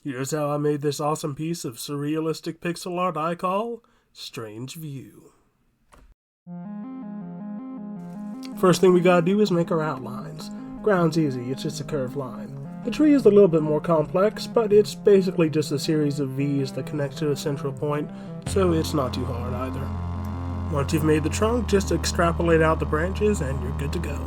Here's how I made this awesome piece of surrealistic pixel art I call Strange View. First thing we gotta do is make our outlines. Ground's easy, it's just a curved line. The tree is a little bit more complex, but it's basically just a series of V's that connect to a central point, so it's not too hard either. Once you've made the trunk, just extrapolate out the branches and you're good to go.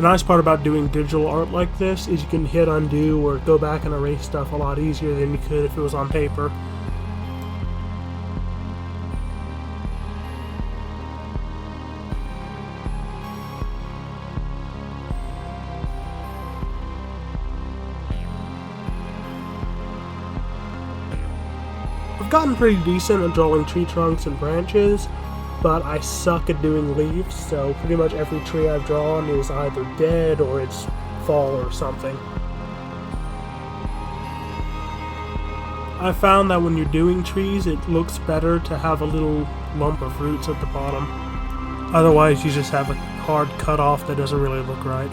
The nice part about doing digital art like this is you can hit undo or go back and erase stuff a lot easier than you could if it was on paper. I've gotten pretty decent at drawing tree trunks and branches, but I suck at doing leaves, so pretty much every tree I've drawn is either dead or it's fall or something. I found that when you're doing trees, it looks better to have a little lump of roots at the bottom. Otherwise, you just have a hard cut off that doesn't really look right.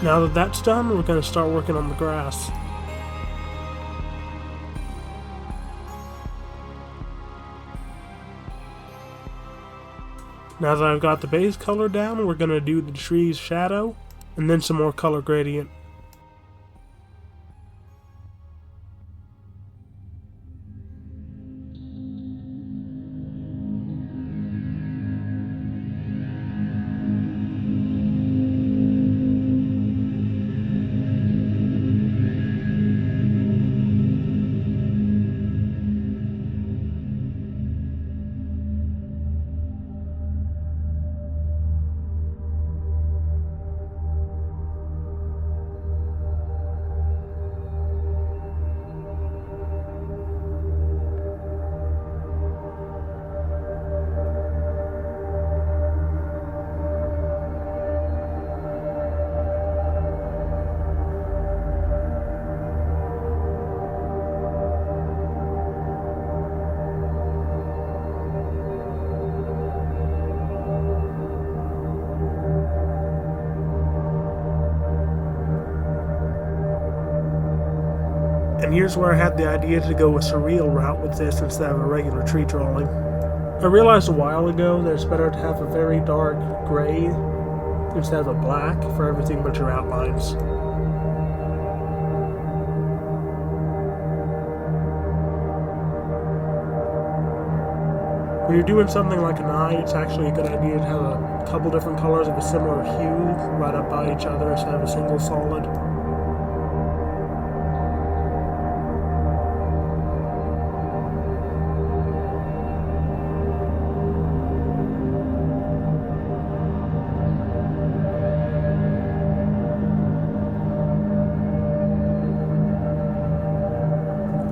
Now that that's done, we're going to start working on the grass. Now that I've got the base color down, we're going to do the tree's shadow, and then some more color gradient. And here's where I had the idea to go a surreal route with this instead of a regular tree drawing. I realized a while ago that it's better to have a very dark gray instead of a black for everything but your outlines. When you're doing something like an eye, it's actually a good idea to have a couple different colors of a similar hue right up by each other instead of a single solid.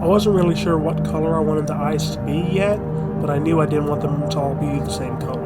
I wasn't really sure what color I wanted the eyes to be yet, but I knew I didn't want them to all be the same color.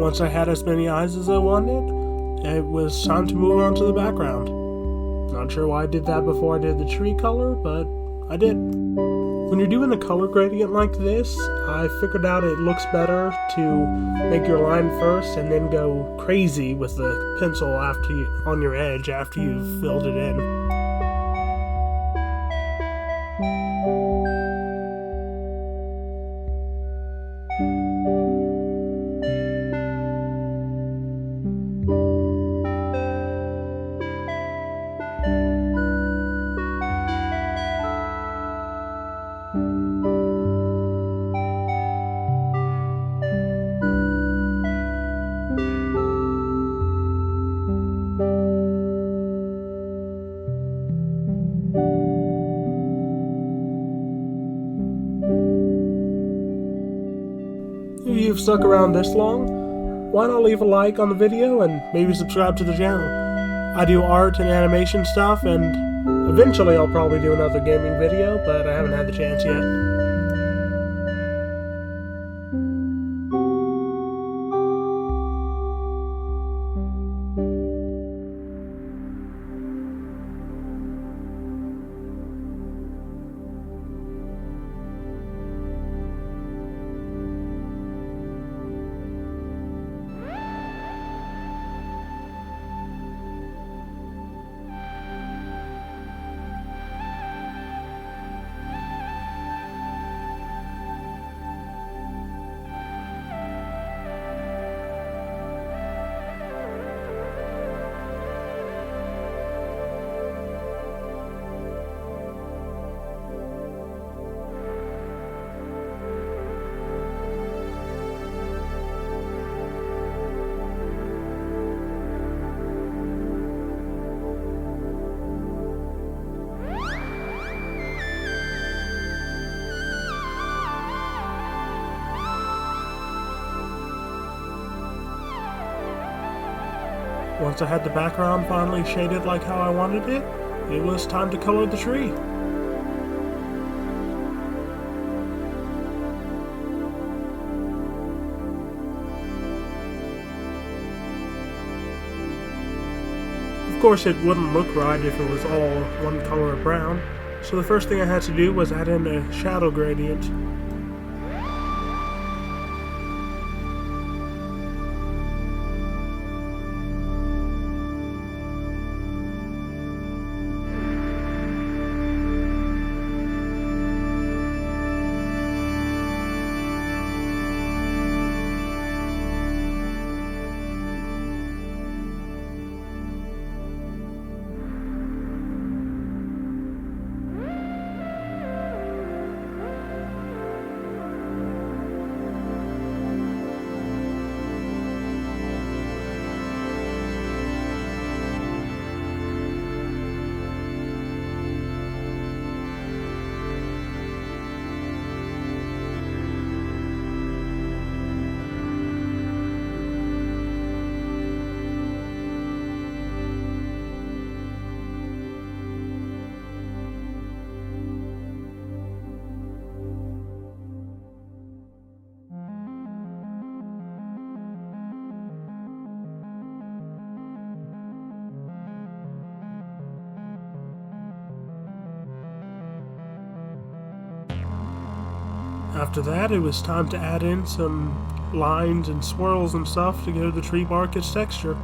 Once I had as many eyes as I wanted, it was time to move on to the background. Not sure why I did that before I did the tree color, but I did. When you're doing a color gradient like this, I figured out it looks better to make your line first and then go crazy with the pencil on your edge after you've filled it in. If you've stuck around this long, why not leave a like on the video and maybe subscribe to the channel? I do art and animation stuff, and eventually I'll probably do another gaming video, but I haven't had the chance yet. Once I had the background finally shaded like how I wanted it, it was time to color the tree. Of course, it wouldn't look right if it was all one color of brown, so the first thing I had to do was add in a shadow gradient. After that, it was time to add in some lines and swirls and stuff to give the tree bark its texture.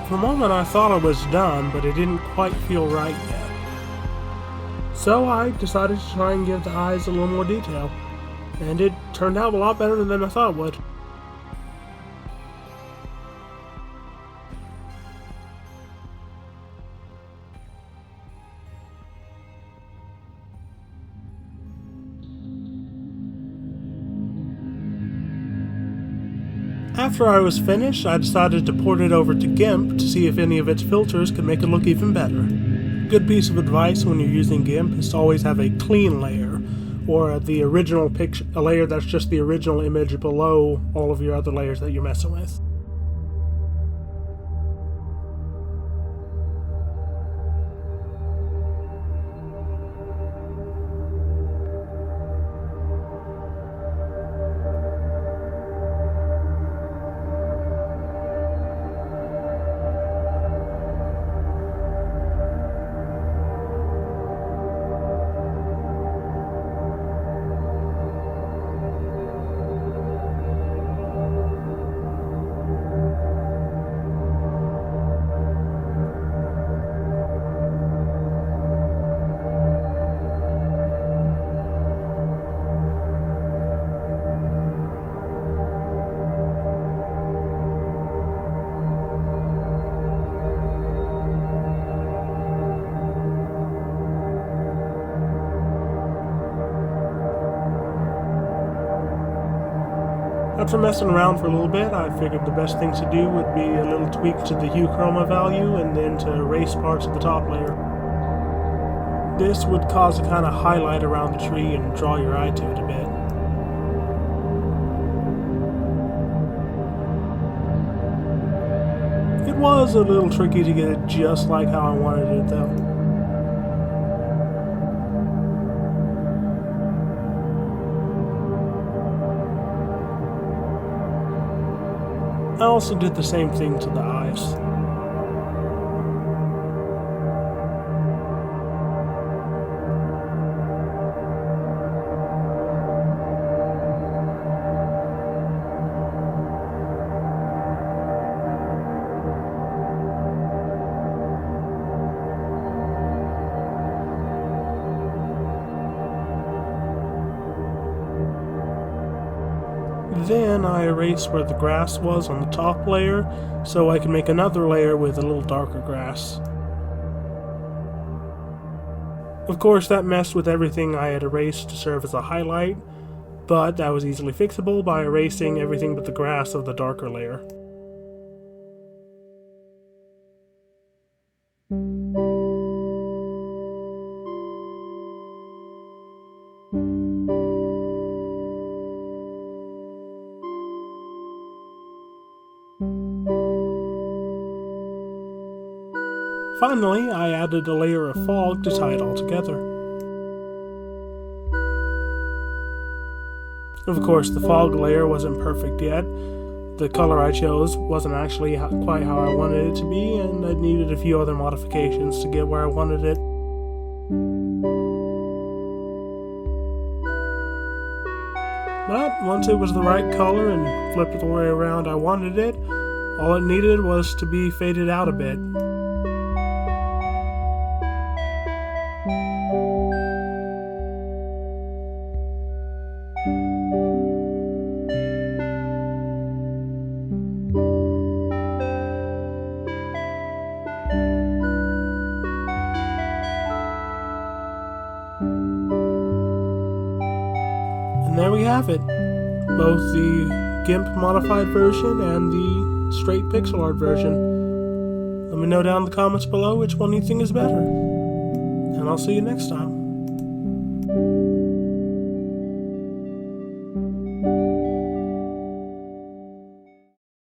For a moment I thought I was done, but it didn't quite feel right yet. So I decided to try and give the eyes a little more detail, and it turned out a lot better than I thought it would. After I was finished, I decided to port it over to GIMP to see if any of its filters could make it look even better. A good piece of advice when you're using GIMP is to always have a clean layer, or the original picture, a layer that's just the original image below all of your other layers that you're messing with. After messing around for a little bit, I figured the best thing to do would be a little tweak to the hue chroma value and then to erase parts of the top layer. This would cause a kind of highlight around the tree and draw your eye to it a bit. It was a little tricky to get it just like how I wanted it though. I also did the same thing to the eyes. Then I erased where the grass was on the top layer, so I can make another layer with a little darker grass. Of course, that messed with everything I had erased to serve as a highlight, but that was easily fixable by erasing everything but the grass of the darker layer. Finally, I added a layer of fog to tie it all together. Of course, the fog layer wasn't perfect yet. The color I chose wasn't actually quite how I wanted it to be, and I needed a few other modifications to get where I wanted it. But once it was the right color and flipped the way around I wanted it, all it needed was to be faded out a bit. And there we have it, both the GIMP modified version and the straight pixel art version. Let me know down in the comments below which one you think is better, and I'll see you next time.